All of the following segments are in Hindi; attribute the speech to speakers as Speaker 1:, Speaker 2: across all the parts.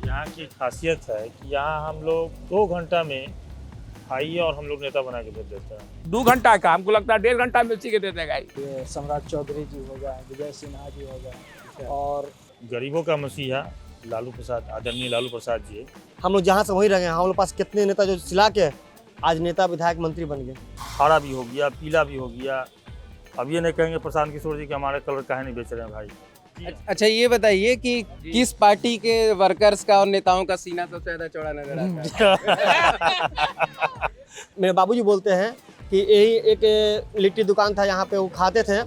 Speaker 1: यहाँ की खासियत है कि यहाँ हम लोग 2 घंटा में आइए और हम लोग नेता बना के दे देते हैं।
Speaker 2: 2 घंटा का हमको लगता है 1.5 घंटा मिर्ची के दे देगा।
Speaker 3: ये सम्राट चौधरी जी हो गए, विजय सिन्हा जी हो गए, और
Speaker 1: गरीबों का मसीहा लालू प्रसाद, आदरणीय लालू प्रसाद जी।
Speaker 4: हम लोग जहाँ से वहीं रह गए। हम लोग पास कितने नेता जो सिला के आज नेता विधायक मंत्री बन गए।
Speaker 1: हरा भी हो गया, पीला भी हो गया। अब ये नहीं कहेंगे प्रशांत किशोर जी कि हमारे कलर काहे नहीं बेच रहे हैं भाई।
Speaker 5: अच्छा ये बताइए कि किस पार्टी के वर्कर्स का और नेताओं का सीना सबसे ज्यादा चौड़ा नजर आता है?
Speaker 4: मेरे बाबूजी बोलते हैं कि यही एक लिट्टी दुकान था, यहाँ पे वो खाते थे,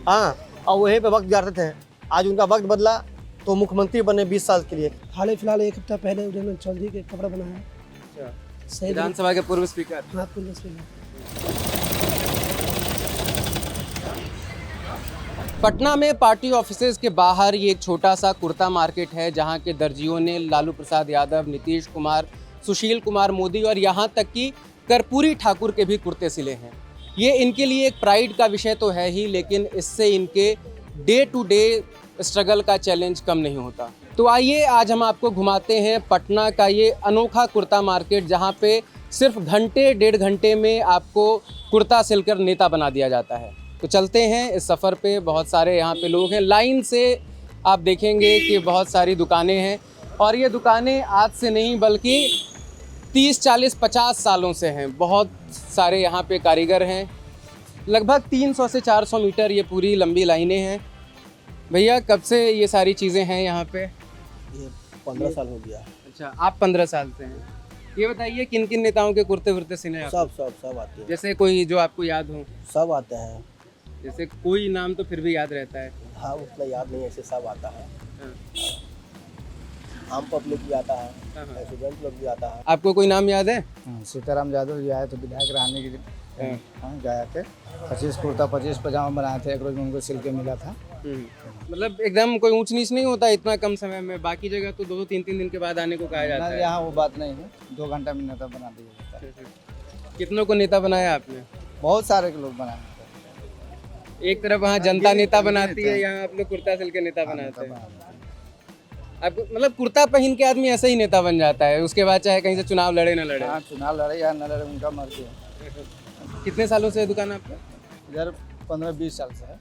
Speaker 4: हाँ, और वहीं पे वक्त गुजारते थे। आज उनका वक्त बदला तो मुख्यमंत्री बने 20 साल के लिए।
Speaker 3: हाल फिलहाल एक हफ्ता पहले उन्होंने चौधरी के कपड़ा बनाया। सही
Speaker 5: विधानसभा के पूर्व स्पीकर।
Speaker 3: हाँ, पुलिस में।
Speaker 5: पटना में पार्टी ऑफिसेज के बाहर ये एक छोटा सा कुर्ता मार्केट है जहां के दर्जियों ने लालू प्रसाद यादव, नीतीश कुमार, सुशील कुमार मोदी और यहां तक कि कर्पूरी ठाकुर के भी कुर्ते सिले हैं। ये इनके लिए एक प्राइड का विषय तो है ही, लेकिन इससे इनके डे टू डे स्ट्रगल का चैलेंज कम नहीं होता। तो आइए आज हम आपको घुमाते हैं पटना का ये अनोखा कुर्ता मार्केट, जहाँ पे सिर्फ घंटे 1.5 घंटे में आपको कुर्ता सिलकर नेता बना दिया जाता है। तो चलते हैं इस सफ़र पे। बहुत सारे यहाँ पे लोग हैं, लाइन से आप देखेंगे कि बहुत सारी दुकानें हैं, और ये दुकानें आज से नहीं बल्कि 30, 40, 50 सालों से हैं। बहुत सारे यहाँ पे कारीगर हैं। लगभग 300 से 400 मीटर ये पूरी लंबी लाइनें हैं। भैया कब से ये सारी चीज़ें हैं यहाँ पे?
Speaker 4: ये 15 साल हो गया।
Speaker 5: अच्छा, आप 15 साल से हैं। ये बताइए किन किन नेताओं के कुर्ते वुर्ते सिले हैं?
Speaker 4: सब आते हैं।
Speaker 5: जैसे कोई जो आपको याद हो?
Speaker 4: सब आते हैं।
Speaker 5: जैसे कोई नाम तो फिर भी याद रहता है।
Speaker 4: हाँ, उतना याद नहीं, ऐसे सब आता है।
Speaker 5: हाँ।
Speaker 4: आम पब्लिक भी आता है,
Speaker 5: हाँ।
Speaker 4: स्टूडेंट लोग भी आता है।
Speaker 5: आपको कोई नाम याद है?
Speaker 3: सीताराम यादव जी आए तो विधायक रहने के लिए गए थे। 25 कुर्ता 25 पजामा बनाए थे, एक रोज में उनको सिल के मिला था।
Speaker 5: मतलब एकदम कोई ऊंच नीच नहीं होता इतना कम समय में? बाकी जगह तो 2-3 दिन के बाद आने को कहा जाता है।
Speaker 3: यहाँ वो बात नहीं है, 2 घंटा में नेता बना दिया जाता है।
Speaker 5: कितनों को नेता बनाया आपने?
Speaker 3: बहुत सारे के लोग बनाए।
Speaker 5: एक तरफ वहाँ जनता नेता बनाती है, यहाँ आप लोग कुर्ता सिल के नेता बनाते हैं। अब मतलब कुर्ता पहन के आदमी ऐसे ही नेता बन जाता है, उसके बाद चाहे कहीं से चुनाव लड़े ना लड़े।
Speaker 3: हाँ, चुनाव लड़े या न लड़े उनका मर्जी है।
Speaker 5: कितने सालों से है दुकान आपका?
Speaker 3: इधर 15-20 साल से है।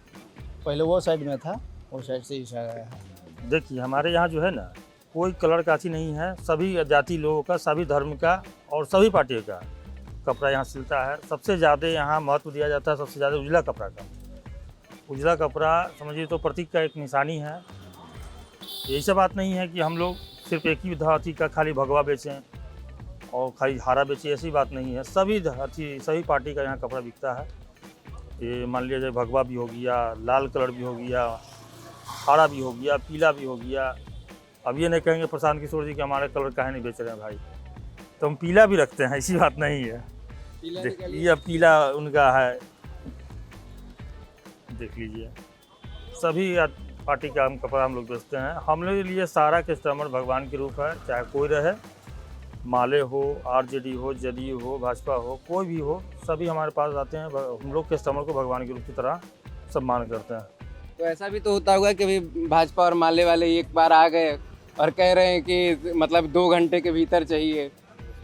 Speaker 3: पहले वो साइड में था, वो साइड से इस साइड आया है।
Speaker 1: देखिए हमारे यहाँ जो है ना, कोई कलर काची नहीं है। सभी जाति लोगों का, सभी धर्म का और सभी पार्टियों का कपड़ा यहाँ सिलता है। सबसे ज़्यादा यहाँ महत्व दिया जाता है सबसे ज़्यादा उजला कपड़ा का। उजला कपड़ा समझिए तो प्रतीक का एक निशानी है। ऐसा बात नहीं है कि हम लोग सिर्फ एक ही धाती का खाली भगवा बेचें और खाली हारा बेचें, ऐसी बात नहीं है। सभी धाती, सभी पार्टी का यहाँ कपड़ा बिकता है। ये मान लीजिए भगवा भी हो गया, लाल कलर भी हो गया, हरा भी हो गया, पीला भी हो गया। अब ये नहीं कहेंगे प्रशांत किशोर जी कि हमारे कलर काहे नहीं बेच रहे हैं भाई। तो हम पीला भी रखते हैं, ऐसी बात नहीं है। ये पीला उनका है, देख लीजिए। सभी पार्टी का हम कपड़ा हम लोग बेचते हैं। हम लोग के लिए सारा कस्टमर भगवान के रूप है, चाहे कोई रहे, माले हो, आरजेडी हो, जदयू हो, भाजपा हो, कोई भी हो, सभी हमारे पास आते हैं। हम लोग कस्टमर को भगवान के रूप की तरह सम्मान करते हैं।
Speaker 5: तो ऐसा भी तो होता होगा कि भाई भाजपा और माले वाले एक बार आ गए और कह रहे हैं कि मतलब 2 घंटे के भीतर चाहिए,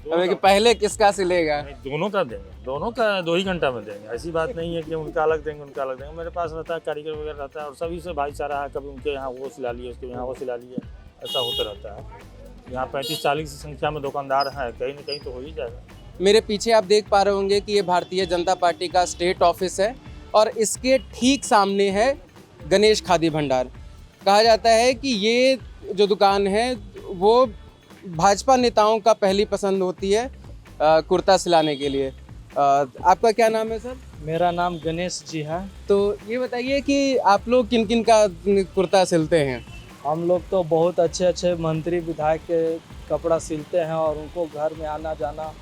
Speaker 5: तो कि पहले किसका सिलेगा?
Speaker 1: दोनों का देंगे, दोनों का 2 ही घंटा में देंगे। ऐसी बात नहीं है कि उनका अलग देंगे उनका अलग देंगे। मेरे पास रहता है कारीगर वगैरह रहता है, और सभी से भाईचारा है। कभी उनके यहाँ वो सिला लिए, उसके यहाँ वो सिला लिए, ऐसा होता रहता है। यहाँ 35-40 की संख्या में दुकानदार हैं, कहीं ना कहीं तो हो ही जाएगा।
Speaker 5: मेरे पीछे आप देख पा रहे होंगे कि ये भारतीय जनता पार्टी का स्टेट ऑफिस है, और इसके ठीक सामने है गणेश खादी भंडार। कहा जाता है कि ये जो दुकान है वो भाजपा नेताओं का पहली पसंद होती है कुर्ता सिलाने के लिए। आपका क्या नाम है सर?
Speaker 3: मेरा नाम गणेश जी है।
Speaker 5: तो ये बताइए कि आप लोग किन किन का कुर्ता सिलते हैं?
Speaker 3: हम लोग तो बहुत अच्छे अच्छे मंत्री विधायक के कपड़ा सिलते हैं, और उनको घर में आना जाना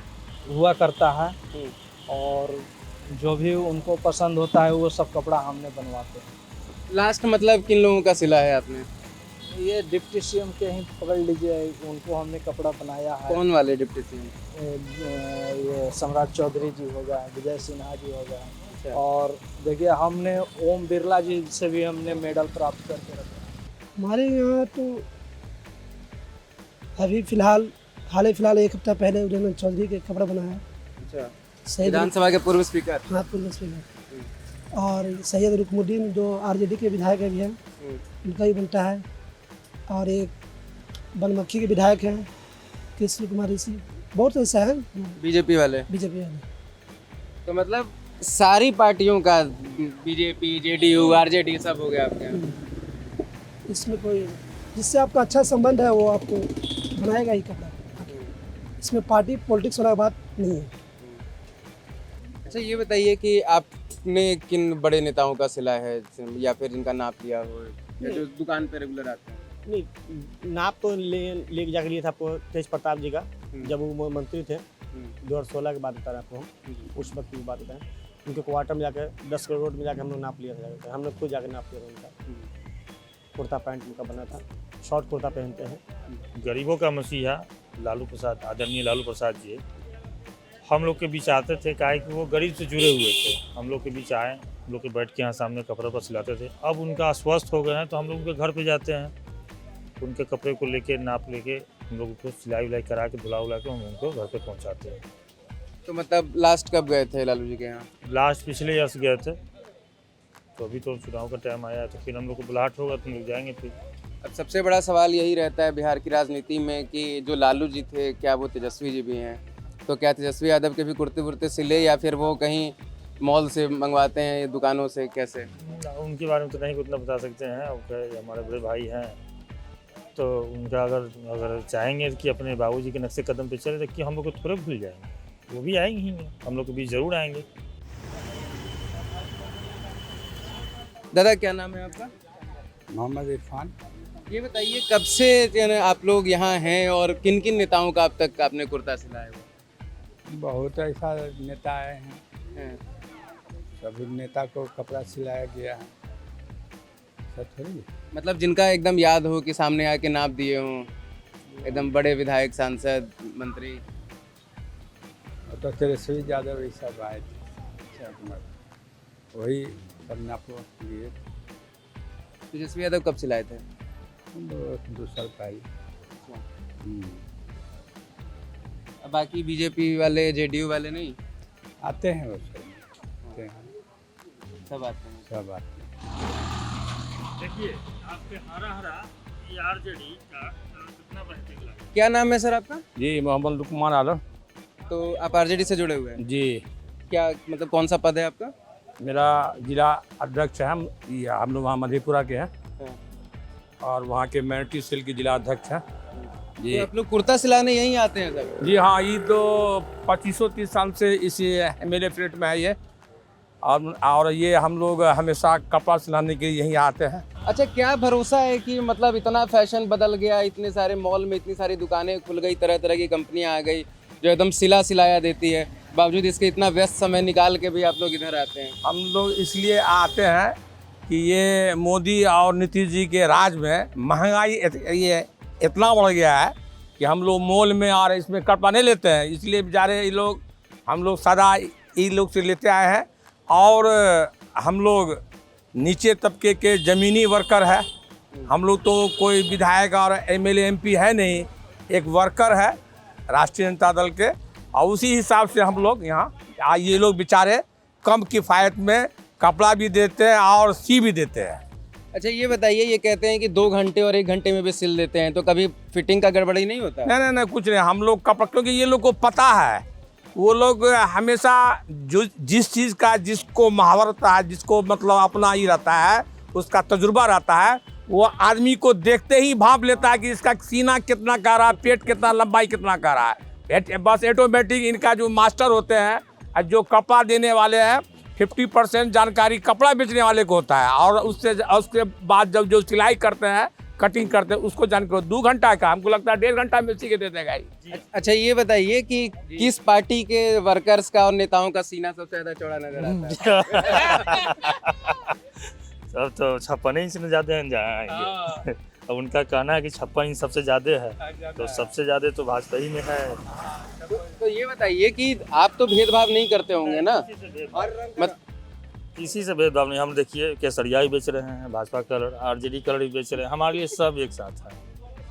Speaker 3: हुआ करता है, और जो भी उनको पसंद होता है वो सब कपड़ा हमने बनवाते हैं।
Speaker 5: लास्ट मतलब किन लोगों का सिला है आपने?
Speaker 3: ये डिप्टी सीएम के ही पकड़ लीजिए, उनको हमने कपड़ा बनाया है।
Speaker 5: कौन वाले डिप्टी सीएम?
Speaker 3: ये सम्राट चौधरी जी हो गए, विजय सिन्हा जी हो गए, और देखिए हमने ओम बिरला जी से भी हमने मेडल प्राप्त करके रखा है।
Speaker 6: हमारे यहाँ तो अभी हाल ही फिलहाल एक हफ्ता पहले उदयन चौधरी के कपड़ा बना है।
Speaker 5: अच्छा,
Speaker 6: सैयद
Speaker 5: विधानसभा के पूर्व स्पीकर।
Speaker 6: हाँ, पूर्व स्पीकर। और सैयद रुकमुद्दीन जो आरजेडी के विधायक भी हैं, उनका भी बनता है। और एक बनमक्खी के विधायक हैं कृष्ण कुमार ऋषि, बहुत ऐसा है
Speaker 5: बीजेपी वाले।
Speaker 6: बीजेपी वाले।
Speaker 5: तो मतलब सारी पार्टियों का, बीजेपी, जेडीयू, आरजेडी सब हो गया आपके यहाँ।
Speaker 6: इसमें कोई जिससे आपका अच्छा संबंध है वो आपको बनाएगा ही कपड़ा। इसमें पार्टी पॉलिटिक्स वाला बात नहीं है।
Speaker 5: अच्छा, ये बताइए कि आपने किन बड़े नेताओं का सिला है या फिर इनका नाप लिया हो, या जो दुकान पे रेगुलर आते हैं?
Speaker 4: नहीं, नाप तो ले जाकर लिए था आपको तेज प्रताप जी का, जब वो मंत्री थे 2016 के बाद बता रहा आपको हम, उस वक्त की बात बताएं। उनके क्वार्टर में जाकर 10 करोड़ रोड में जाकर हम लोग नाप लिया था, हम लोग खुद जाकर नाप लिया था उनका। कुर्ता पैंट उनका बना था, शॉर्ट कुर्ता पहनते हैं।
Speaker 1: गरीबों का मसीहा लालू प्रसाद, आदरणीय लालू प्रसाद जी हम लोग के बीच आते थे, काहे कि वो गरीब से जुड़े हुए थे। हम लोग के बीच आए, हम लोग के बैठ के यहाँ सामने कपड़े पर सिलाते थे। अब उनका अस्वस्थ हो गए हैं तो हम लोग उनके घर पे जाते हैं, उनके कपड़े को लेके नाप लेके हम लोग उसको सिलाई विलाई करा के धुला उला के हम उनको घर पे पहुँचाते हैं।
Speaker 5: तो मतलब लास्ट कब गए थे लालू जी के यहाँ?
Speaker 1: लास्ट पिछले ईयर्स गए थे, तो अभी तो चुनाव का टाइम आया है तो फिर हम लोग को बुलाहट होगा तो हम लोग जाएंगे फिर।
Speaker 5: अब सबसे बड़ा सवाल यही रहता है बिहार की राजनीति में कि जो लालू जी थे, क्या वो तेजस्वी जी भी हैं? तो क्या तेजस्वी यादव के भी कुर्ते वुर्ते सिले या फिर वो कहीं मॉल से मंगवाते हैं या दुकानों से, कैसे?
Speaker 1: उनके बारे में तो नहीं उतना बता सकते हैं, ओके हमारे बड़े भाई हैं तो उनका अगर चाहेंगे कि अपने बाबूजी के नक्शे कदम पे चले तो कि हम लोग को थोड़े भूल जाएंगे, वो भी आएंगे ही, हम लोग के बीच जरूर आएंगे।
Speaker 5: दादा, क्या नाम है आपका?
Speaker 2: मोहम्मद इरफान।
Speaker 5: ये बताइए कब से आप लोग यहाँ हैं और किन किन नेताओं का अब तक आपने कुर्ता सिलाया हुआ?
Speaker 2: बहुत ऐसा नेता आए हैं, सभी नेता को कपड़ा सिलाया गया है। सब थोड़ी
Speaker 5: मतलब जिनका एकदम याद हो कि सामने आके नाप दिए हों, एकदम बड़े विधायक, सांसद, मंत्री।
Speaker 2: तो तेजस्वी यादव ये सब आए थे, वही सब नाप लिए।
Speaker 5: तेजस्वी यादव कब सिलाए थे?
Speaker 2: 2 साल पहले।
Speaker 5: अब बाकी बीजेपी वाले, जेडीयू वाले नहीं
Speaker 2: आते हैं, वो सब आते हैं,
Speaker 5: सब आते हैं।
Speaker 2: सब आते हैं।
Speaker 1: देखिए आपके हरा ये आरजेडी का कितना बेहतरीन लगा।
Speaker 5: क्या नाम है सर आपका?
Speaker 2: जी, मोहम्मद लुकमान आलम।
Speaker 5: तो आप आरजेडी से जुड़े हुए हैं?
Speaker 2: जी,
Speaker 5: क्या मतलब कौन सा पद है आपका?
Speaker 2: मेरा जिला अध्यक्ष है, हम लोग वहाँ मधेपुरा के हैं और वहाँ के मैनिटी सेल के जिला अध्यक्ष हैं। जी,
Speaker 5: तो आप लोग कुर्ता सिलाने यहीं आते हैं सर?
Speaker 2: जी हाँ, ये तो 2530 साल से इसी मेरे फ्लेट में है ये, और ये हम लोग हमेशा कपड़ा सिलाने के लिए यहीं आते हैं।
Speaker 5: अच्छा, क्या भरोसा है कि मतलब इतना फैशन बदल गया, इतने सारे मॉल में इतनी सारी दुकानें खुल गई, तरह तरह की कंपनियां आ गई जो एकदम सिलाया देती है, बावजूद इसके इतना व्यस्त समय निकाल के भी आप लोग इधर आते हैं?
Speaker 2: हम लोग इसलिए आते हैं कि ये मोदी और नीतीश जी के राज में महंगाई ये इतना बढ़ गया है कि हम लोग मॉल में और इसमें कपड़ा नहीं लेते हैं, इसलिए बेचारे ये लोग, हम लोग सदा ये लोग से लेते आए हैं। और हम लोग नीचे तबके के ज़मीनी वर्कर है, हम लोग तो कोई विधायक और एमएलए एमपी है नहीं, एक वर्कर है राष्ट्रीय जनता दल के, और उसी हिसाब से हम लोग यहाँ ये लोग बेचारे कम किफ़ायत में कपड़ा भी देते हैं और सी भी देते हैं।
Speaker 5: अच्छा, ये बताइए, ये कहते हैं कि 2 घंटे और 1 घंटे में भी सिल देते हैं, तो कभी फिटिंग का गड़बड़ी नहीं होता?
Speaker 2: नहीं, कुछ नहीं, हम लोग कपड़ा, क्योंकि ये लोग को पता है, वो लोग हमेशा जो जिस चीज़ का जिसको महावरत है, जिसको मतलब अपना ही रहता है, उसका तजुर्बा रहता है, वो आदमी को देखते ही भाप लेता है कि इसका सीना कितना का रहा है, पेट कितना, लंबाई कितना का रहा है। बस ऑटोमेटिक इनका जो मास्टर होते हैं, जो कपड़ा देने वाले हैं, 50% जानकारी कपड़ा बेचने वाले को होता है, और उसके बाद जब जो सिलाई करते हैं, कटिंग करते हैं, उसको जानकारी 2 घंटा का, हमको लगता है 1.5 घंटा में सी के दे देगा।
Speaker 5: अच्छा, ये बताइए कि किस पार्टी के वर्कर्स का और नेताओं का सीना सबसे ज्यादा चौड़ा नजर आता है?
Speaker 1: सब तो 56 इंच में ज़्यादा आएंगे। अब उनका कहना है कि 56 इंच सबसे ज़्यादा है, तो सबसे ज़्यादा तो भाजपा ही में है।
Speaker 5: तो ये बताइए कि आप तो भेदभाव नहीं करते होंगे ना? और
Speaker 1: किसी से भेदभाव नहीं, हम देखिए केसरिया ही बेच रहे हैं, भाजपा कलर, आरजेडी कलर ही बेच रहे हैं, हमारे लिए सब एक साथ है,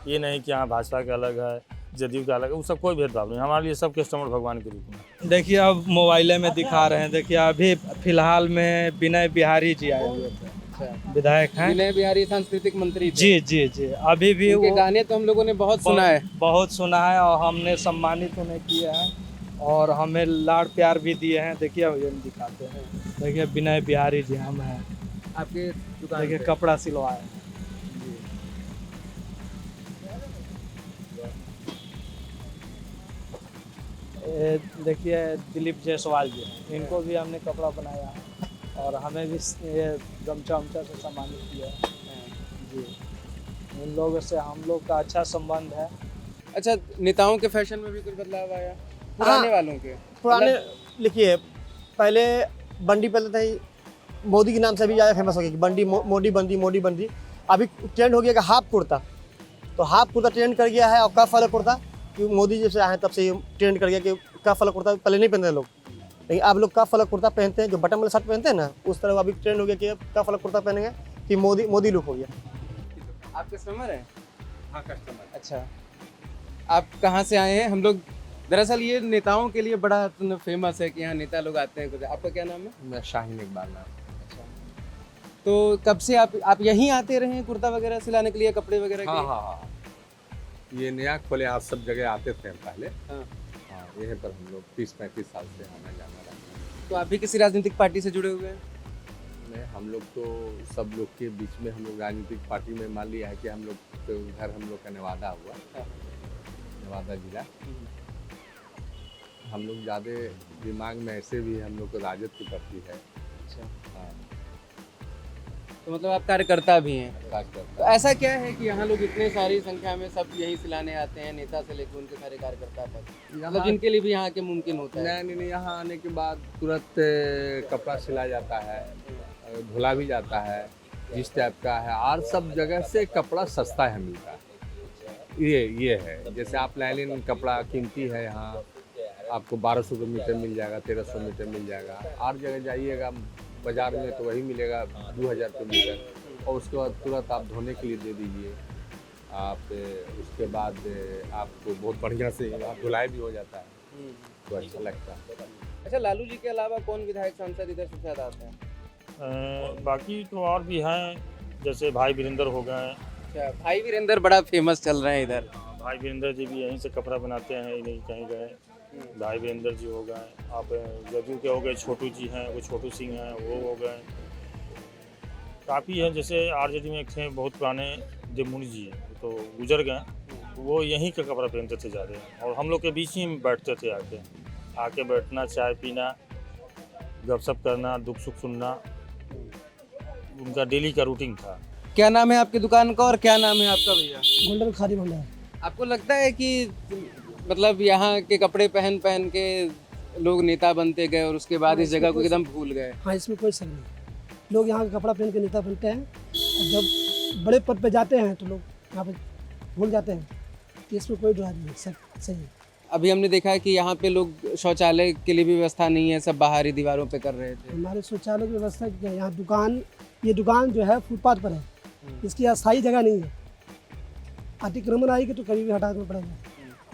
Speaker 1: ये नहीं कि हाँ भाजपा का अलग है, जदयू का अलग है, वो सब कोई भेदभाव नहीं। हमारे लिए सब कस्टमर भगवान के रूप में।
Speaker 3: देखिए अब मोबाइले में दिखा रहे हैं, देखिए अभी फिलहाल में विनय बिहारी जी आए हुए थे, विधायक हैं।
Speaker 5: विनय बिहारी सांस्कृतिक मंत्री थे।
Speaker 3: जी जी जी, अभी भी
Speaker 5: उनके
Speaker 3: वो
Speaker 5: गाने तो हम लोगों ने बहुत सुना है।
Speaker 3: बहुत सुना है और हमने सम्मानित उन्हें किया है और हमें लाड़ प्यार भी दिए हैं। देखिए ये दिखाते हैं, देखिए विनय बिहारी जी हम हैं,
Speaker 5: आपके दुकान
Speaker 3: देखिए
Speaker 5: पे।
Speaker 3: कपड़ा सिलवाए हैं। ये देखिए दिलीप जायसवाल जी हैं, इनको भी हमने कपड़ा बनाया है और हमें भी ये गमछा उमछा से सम्मानित किया है जी। इन लोगों से हम लोग का अच्छा संबंध है।
Speaker 5: अच्छा, नेताओं के फैशन में भी कुछ बदलाव आया? पुराने वालों के?
Speaker 4: पुराने लिखिए, पहले बंडी पहले था, मोदी के नाम से अभी ज़्यादा फेमस हो गया कि बंडी मोदी बंदी। अभी ट्रेंड हो गया कि हाफ कुर्ता, तो हाफ कुर्ता ट्रेंड कर गया है और कफ वाला कुर्ता, कि मोदी जब से आए तब से ये ट्रेंड कर गया कि कफ वाला कुर्ता पहले नहीं पहनते लोग, लेकिन अब लोग कफ वाला कुर्ता पहनते हैं, जो बटन वाला शर्ट पहनते हैं ना, उस तरह अभी ट्रेंड हो गया कि कफ वाला कुर्ता पहनेंगे कि मोदी लुक हो गया।
Speaker 5: आप कस्टमर हैं?
Speaker 2: हाँ, कस्टमर।
Speaker 5: अच्छा, आप कहाँ से आए हैं? हम लोग दरअसल ये नेताओं के लिए बड़ा फेमस है कि यहाँ नेता लोग आते हैं। कुछ आपका क्या नाम है?
Speaker 2: मैं शाहीन इकबाल नाम।
Speaker 5: अच्छा, तो कब से आप यहीं आते रहे हैं कुर्ता वगैरह सिलाने के लिए, कपड़े वगैरह के?
Speaker 2: हाँ, ये नया खोले, आप सब जगह आते थे पहले।
Speaker 5: हाँ।
Speaker 2: हाँ, यहीं पर हम लोग 30-35 साल से आना जाना रहता है।
Speaker 5: तो आप भी किसी राजनीतिक पार्टी से जुड़े हुए हैं?
Speaker 2: नहीं, हम लोग तो सब लोग के बीच में हम लोग राजनीतिक पार्टी में मान लिया है कि हम लोग तो घर हम लोग का नवादा हुआ, नवादा जिला। हम लोग ज़्यादा दिमाग में ऐसे भी हम लोग को राजद की पड़ती है।
Speaker 5: अच्छा,
Speaker 2: हाँ,
Speaker 5: तो मतलब आप कार्यकर्ता भी हैं।
Speaker 2: खासकर
Speaker 5: तो ऐसा क्या है कि यहाँ लोग इतने सारी संख्या में सब यहीं सिलाने आते हैं, नेता से लेकर उनके सारे कार्यकर्ता तक, मतलब जिनके लिए भी यहाँ के मुमकिन होता है?
Speaker 2: नहीं, यहाँ आने के बाद तुरंत कपड़ा सिला जाता है, धुला भी जाता है जिस टाइप का है, और सब जगह से कपड़ा सस्ता है मिलता है। ये है, जैसे आप लाइनिंग कपड़ा कीमती है, यहाँ आपको 1200 रुपये मीटर मिल जाएगा, 1300 मीटर मिल जाएगा। और जगह जाइएगा बाज़ार में तो वही मिलेगा 2000 रुपये मीटर, और उसके बाद तुरंत आप धोने के लिए दे दीजिए आप, उसके बाद आपको बहुत बढ़िया से आप धुलाई भी हो जाता है, तो अच्छा लगता है।
Speaker 5: अच्छा, लालू जी के अलावा कौन विधायक सांसद इधर सबसे ज़्यादा आते हैं?
Speaker 1: बाकी तो और भी हैं, जैसे भाई वीरेंद्र हो गए।
Speaker 5: अच्छा, भाई वीरेंद्र बड़ा फेमस चल रहे हैं इधर।
Speaker 1: भाई वीरेंद्र जी भी यहीं से कपड़ा बनाते हैं, ये नहीं कहीं गए। भाई वीरेंद्र जी हो गए, आप जदयू के हो गए, छोटू जी हैं, वो छोटू सिंह हैं, वो हो गए। काफ़ी हैं, जैसे आरजेडी में एक थे बहुत पुराने देवमुनि जी, तो गुजर गए, वो यहीं का कपड़ा पहनते थे ज़्यादा, और हम लोग के बीच ही बैठते थे, आके बैठना, चाय पीना, गपशप करना, दुख सुख सुनना, उनका डेली का रूटीन था।
Speaker 5: क्या नाम है आपकी दुकान का और क्या नाम है आपका भैया?
Speaker 6: गोल्डन खादी भंडार।
Speaker 5: आपको लगता है कि मतलब यहाँ के कपड़े पहन पहन के लोग नेता बनते गए और उसके बाद इस जगह को एकदम भूल गए?
Speaker 6: हाँ, इसमें कोई शक नहीं। लोग यहाँ का कपड़ा पहन के नेता बनते हैं और जब बड़े पद पे जाते हैं तो लोग यहाँ पे भूल जाते हैं, तो इसमें कोई डर नहीं, सब सही है।
Speaker 5: अभी हमने देखा है कि यहाँ पे लोग शौचालय के लिए भी व्यवस्था नहीं है, सब बाहरी दीवारों पे कर रहे थे।
Speaker 6: हमारे शौचालय की व्यवस्था क्या है, यहाँ ये दुकान जो है फुटपाथ पर है, इसकी अस्थायी जगह नहीं है। अतिक्रमण आएगी तो कभी भी हटा देना पड़ेगा।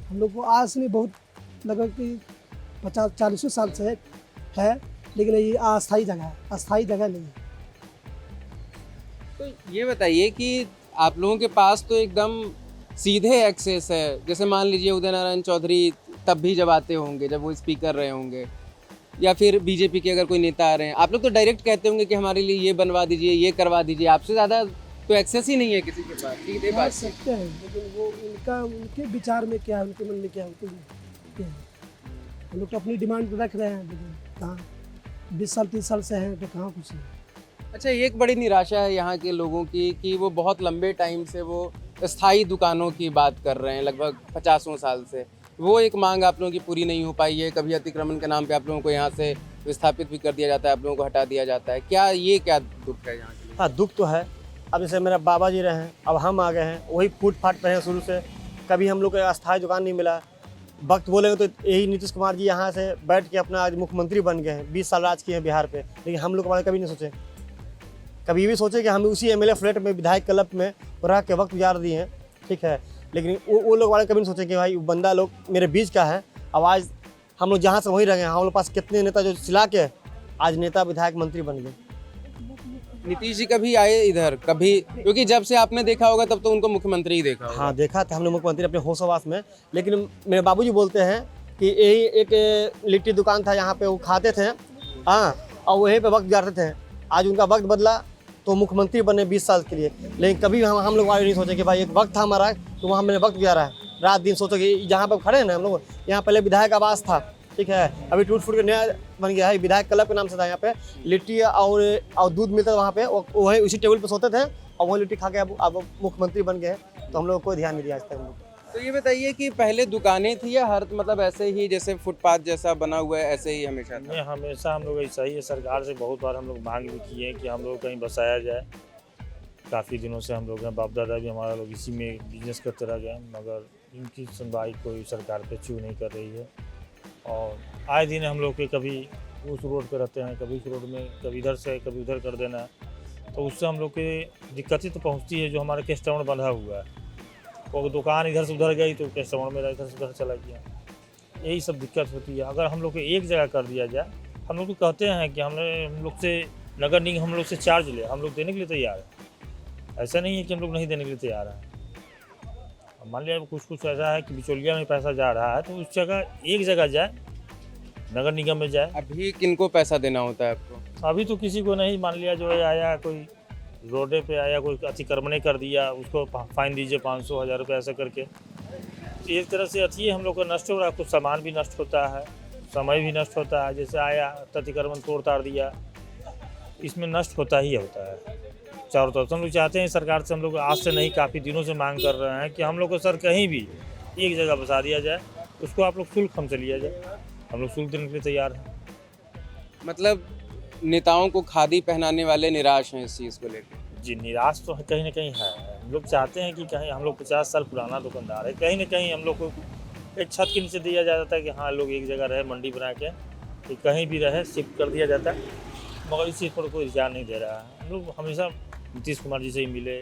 Speaker 6: हम लोग को आज से नहीं, बहुत लगभग कि 50-40 साल से है, लेकिन ये अस्थायी जगह है, अस्थायी जगह नहीं है।
Speaker 5: तो ये बताइए कि आप लोगों के पास तो एकदम सीधे एक्सेस है, जैसे मान लीजिए उदय नारायण चौधरी तब भी जब आते होंगे, जब वो स्पीकर रहे होंगे, या फिर बीजेपी के अगर कोई नेता आ रहे हैं, आप लोग तो डायरेक्ट कहते होंगे कि हमारे लिए ये बनवा दीजिए, ये करवा दीजिए। आपसे ज़्यादा तो एक्सेस ही नहीं है किसी के पास, सीधे
Speaker 6: कह
Speaker 5: बात।
Speaker 6: सकते हैं, लेकिन वो उनके विचार में क्या है, उनके मन में क्या है, क्या है। हम लोग तो अपनी डिमांड रख रहे हैं, लेकिन कहाँ 20 साल 30 साल से हैं तो कहाँ कुछ है।
Speaker 5: अच्छा, एक बड़ी निराशा है यहाँ के लोगों की कि वो बहुत लंबे टाइम से वो स्थायी दुकानों की बात कर रहे हैं, लगभग 50 साल से। वो एक मांग आप लोगों की पूरी नहीं हो पाई है। कभी अतिक्रमण के नाम पे आप लोगों को यहाँ से विस्थापित भी कर दिया जाता है, आप लोगों को हटा दिया जाता है। क्या दुख है यहाँ के लिए?
Speaker 4: हाँ, दुख तो है। अब जैसे मेरा बाबा जी रहे हैं, अब हम आ गए हैं, वही फूट-फाट पे हैं शुरू से। कभी हम लोग को अस्थायी दुकान नहीं मिला। वक्त बोलेंगे तो यही नीतीश कुमार जी यहाँ से बैठ के अपना आज मुख्यमंत्री बन गए हैं, 20 साल राज किए हैं बिहार पे, लेकिन हम लोग कभी नहीं सोचे। कभी भी सोचे कि हम उसी एमएलए फ्लैट में विधायक क्लब में रह के वक्त गुजार दिए हैं, ठीक है, लेकिन वो लोग वाले कभी नहीं सोचे कि भाई बंदा लोग मेरे बीच का है। आवाज़ हम लोग जहाँ से वहीं रह गए। हम लोग पास कितने नेता जो सिला के आज नेता विधायक मंत्री बन गए।
Speaker 5: नीतीश जी कभी आए इधर कभी, क्योंकि जब से आपने देखा होगा तब तो उनको मुख्यमंत्री ही देखा होगा।
Speaker 4: हाँ, देखा था हमने मुख्यमंत्री अपने होश आवास में। लेकिन मेरे बाबूजी बोलते हैं कि यही एक लिट्टी दुकान था, यहाँ पे वो खाते थे, हाँ, और वहीं पे वक्त गुजारते थे। आज उनका वक्त बदला तो मुख्यमंत्री बने 20 साल के लिए। लेकिन कभी हम लोग नहीं सोचे कि भाई एक वक्त था हमारा तो वहाँ मैंने वक्त गुजारा है, रात दिन सोचो कि जहाँ पर खड़े हैं ना हम लोग, यहाँ पहले विधायक आवास था, ठीक है, अभी टूट फूट के नया बन गया है। विधायक क्लब के नाम से था, यहाँ पे लिट्टी और दूध मिलता था वहाँ पे, वही उसी टेबल पे सोते थे और वही लिट्टी खा के अब मुख्यमंत्री बन गए। तो हम लोग को कोई ध्यान नहीं दिया आज तक हम लोग।
Speaker 5: तो ये बताइए कि पहले दुकानें थी या हर मतलब ऐसे ही जैसे फुटपाथ जैसा बना हुआ है ऐसे ही हमेशा था?
Speaker 1: नहीं, हमेशा हम लोग ऐसा ही है। सरकार से बहुत बार हम लोग मांग भी किए हैं कि हम लोग कहीं बसाया जाए। काफ़ी दिनों से हम लोग हैं, बाप दादा भी हमारा लोग इसी में बिजनेस करते रह गए, मगर इनकी सुनवाई कोई सरकार पे चू नहीं कर रही है। और आए दिन हम लोग के कभी उस रोड पे रहते हैं, कभी इस रोड में, कभी इधर से कभी उधर कर देना, तो उससे हम लोग के दिक्कतें तो पहुंचती है। जो हमारा कैस्टमर बंधा हुआ है, वो दुकान इधर से उधर गई तो कैस्टमर मेरा इधर से उधर चला गया, यही सब दिक्कत होती है। अगर हम लोग को एक जगह कर दिया जाए, हम लोग तो कहते हैं कि हम लोग से नगर निगम हम लोग से चार्ज ले, हम लोग देने के लिए तैयार है। ऐसा नहीं है कि हम लोग नहीं देने के लिए तैयार हैं। मान लिया कुछ ऐसा है कि बिचौलिया में पैसा जा रहा है तो उस जगह एक जगह जाए, नगर निगम में जाए।
Speaker 5: अभी किनको पैसा देना होता है आपको?
Speaker 1: अभी तो किसी को नहीं। मान लिया जो है आया, कोई रोडे पे आया, कोई अतिक्रमण ने कर दिया, उसको फाइन दीजिए 500 1000 रुपये ऐसा करके। तो एक तरह से अति हम लोग का नष्ट हो रहा है। कुछ सामान भी नष्ट होता है, समय भी नष्ट होता है। जैसे आया अतिक्रमण तोड़ ताड़ दिया, इसमें नष्ट होता ही होता है चारों तरफ। हम लोग चाहते हैं सरकार से, हम लोग आज से नहीं काफ़ी दिनों से मांग कर रहे हैं कि हम लोग को सर कहीं भी एक जगह बसा दिया जाए, उसको आप लोग शुल्क हमसे लिया जाए। हम लोग शुल्क देने के लिए तैयार हैं।
Speaker 5: मतलब नेताओं को खादी पहनाने वाले निराश हैं इस चीज़ को लेकर?
Speaker 1: जी, निराश तो कहीं ना कहीं है। हम लोग चाहते हैं कि कहीं हम लोग 50 साल पुराना दुकानदार है, कहीं ना कहीं हम लोग को एक छत के नीचे दिया जाता है कि हाँ लोग एक जगह रहे, मंडी बना के कि कहीं भी रहे, शिफ्ट कर दिया जाता है। मगर इस चीज़ पर कोई ध्यान नहीं दे रहा है। हम लोग हमेशा नीतीश कुमार जी से ही मिले,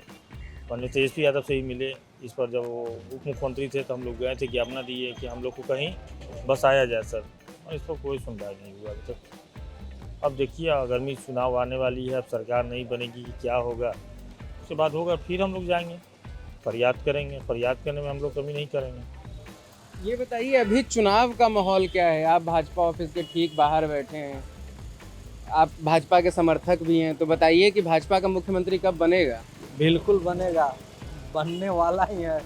Speaker 1: और तेजस्वी यादव से ही मिले। इस पर जब वो उप मुख्यमंत्री थे तो हम लोग गए थे, ज्ञापना दिए कि हम लोग को कहीं बसाया जाए सर, और इस पर कोई सुनवाई नहीं हुआ अभी तक। अब देखिए, गर्मी चुनाव आने वाली है, अब सरकार नहीं बनेगी कि क्या होगा, उसके बाद होगा फिर हम लोग जाएंगे, फरियाद करेंगे। फरियाद करने में हम लोग कमी नहीं करेंगे।
Speaker 5: ये बताइए अभी चुनाव का माहौल क्या है? आप भाजपा ऑफिस के ठीक बाहर बैठे हैं, आप भाजपा के समर्थक भी हैं, तो बताइए कि भाजपा का मुख्यमंत्री कब बनेगा?
Speaker 3: बिल्कुल बनेगा, बनने वाला ही है।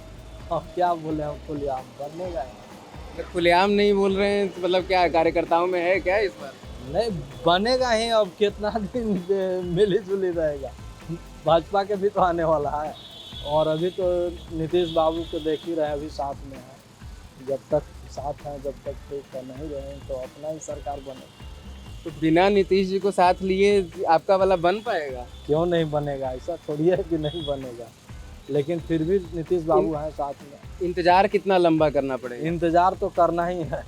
Speaker 3: अब क्या बोले हम, खुलेआम बनेगा।
Speaker 5: अगर खुलेआम नहीं बोल रहे हैं तो मतलब क्या कार्यकर्ताओं में है क्या इस बार?
Speaker 3: नहीं, बनेगा ही। अब कितना दिन मिली जुली रहेगा। भाजपा के भी तो आने वाला है, और अभी तो नीतीश बाबू को देख ही रहे, अभी साथ में है। जब तक साथ हैं, जब तक ठीक है, नहीं रहें तो अपना ही सरकार बनेगा।
Speaker 5: तो बिना नीतीश जी को साथ लिए आपका वाला बन पाएगा?
Speaker 3: क्यों नहीं बनेगा? ऐसा थोड़ी है कि नहीं बनेगा, लेकिन फिर भी नीतीश बाबू हैं साथ में।
Speaker 5: इंतजार कितना लंबा करना पड़ेगा?
Speaker 3: इंतजार तो करना ही है।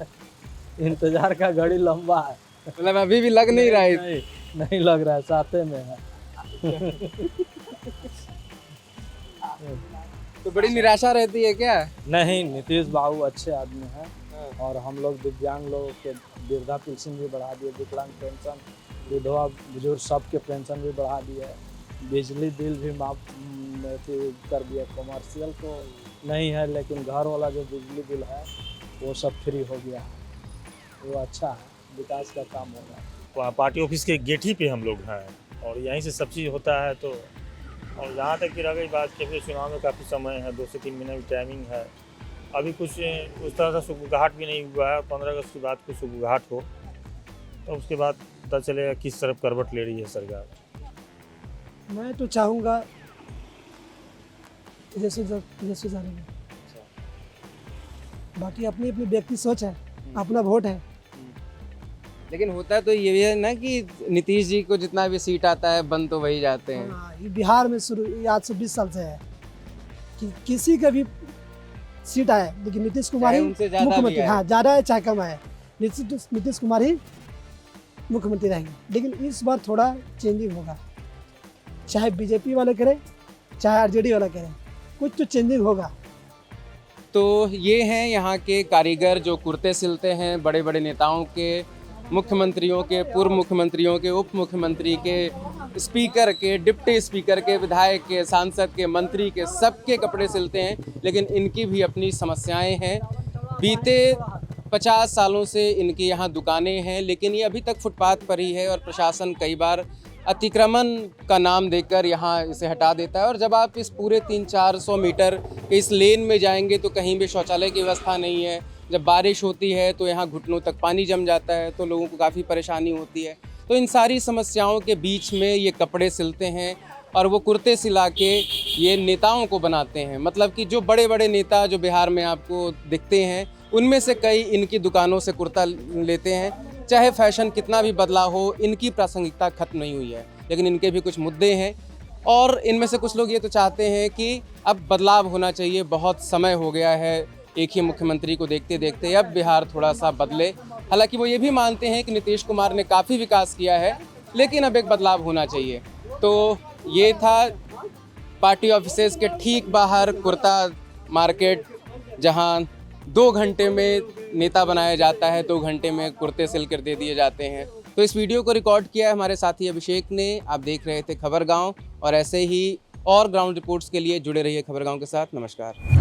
Speaker 3: इंतजार का घड़ी लंबा है।
Speaker 5: मतलब अभी भी लग नहीं रहा है?
Speaker 3: नहीं लग रहा है, साथे में है।
Speaker 5: तो बड़ी निराशा रहती है क्या?
Speaker 3: नहीं, नीतीश बाबू अच्छे आदमी हैं, और हम लोग दिव्यांग लोगों के वृद्धा पेंशन भी बढ़ा दिए, विकलांग पेंशन, विधवा बुजुर्ग सबके पेंशन भी बढ़ा दिए, बिजली बिल भी माफ कर दिया। कमर्शियल तो नहीं है, लेकिन घर वाला जो बिजली बिल है वो सब फ्री हो गया है। वो अच्छा है, विकास का काम हो रहा है।
Speaker 1: पार्टी ऑफिस के गेट ही पे हम लोग हैं, और यहीं से सब चीज़ होता है। तो और जहाँ तक कि रह गई बात कि अभी चुनाव में काफ़ी समय है, 2 से 3 महीने की टाइमिंग है। अभी कुछ उस तरह का सुगबुगाहट भी नहीं हुआ है। 15 अगस्त के बाद कुछ सुगबुगाहट हो तो उसके बाद पता चलेगा किस तरफ करवट ले रही है सरकार।
Speaker 6: मैं तो चाहूँगा जैसे जाने में, बाकी अपनी अपनी व्यक्ति सोच है, अपना वोट है।
Speaker 5: लेकिन होता तो ये है ना कि नीतीश जी को जितना भी सीट आता है बन तो वही जाते हैं।
Speaker 6: हाँ, ये बिहार में शुरू आज से 20 साल से है कि किसी का भी सीट आए, लेकिन नीतीश कुमार ही मुख्यमंत्री, हाँ ज़्यादा है चाहे कम है, नीतीश कुमार ही मुख्यमंत्री रहेंगे। लेकिन इस बार थोड़ा चेंजिंग होगा, चाहे बीजेपी वाले करें चाहे आरजेडी वाला करें, कुछ तो चेंजिंग होगा।
Speaker 5: तो ये हैं यहाँ के कारीगर जो कुर्ते सिलते हैं बड़े बड़े नेताओं के, मुख्यमंत्रियों के, पूर्व मुख्यमंत्रियों के, उप मुख्यमंत्री के, स्पीकर के, डिप्टी स्पीकर के, विधायक के, सांसद के, मंत्री के, सबके कपड़े सिलते हैं। लेकिन इनकी भी अपनी समस्याएं हैं। बीते 50 सालों से इनकी यहाँ दुकानें हैं, लेकिन ये अभी तक फुटपाथ पर ही है और प्रशासन कई बार अतिक्रमण का नाम देकर यहाँ इसे हटा देता है। और जब आप इस पूरे 300-400 मीटर के इस लेन में जाएंगे तो कहीं भी शौचालय की व्यवस्था नहीं है। जब बारिश होती है तो यहाँ घुटनों तक पानी जम जाता है, तो लोगों को काफ़ी परेशानी होती है। तो इन सारी समस्याओं के बीच में ये कपड़े सिलते हैं और वो कुर्ते सिला के ये नेताओं को बनाते हैं। मतलब कि जो बड़े बड़े नेता जो बिहार में आपको दिखते हैं, उनमें से कई इनकी दुकानों से कुर्ता लेते हैं। चाहे फैशन कितना भी बदला हो, इनकी प्रासंगिकता खत्म नहीं हुई है, लेकिन इनके भी कुछ मुद्दे हैं। और इनमें से कुछ लोग ये तो चाहते हैं कि अब बदलाव होना चाहिए, बहुत समय हो गया है एक ही मुख्यमंत्री को देखते देखते, अब बिहार थोड़ा सा बदले। हालांकि वो ये भी मानते हैं कि नीतीश कुमार ने काफ़ी विकास किया है, लेकिन अब एक बदलाव होना चाहिए। तो ये था पार्टी ऑफिसेज के ठीक बाहर कुर्ता मार्केट, जहां 2 घंटे में नेता बनाया जाता है, 2 घंटे में कुर्ते सिल कर दे दिए जाते हैं। तो इस वीडियो को रिकॉर्ड किया है हमारे साथी अभिषेक ने। आप देख रहे थे खबर गाँव, और ऐसे ही और ग्राउंड रिपोर्ट्स के लिए जुड़े रहिए खबर गाँव के साथ। नमस्कार।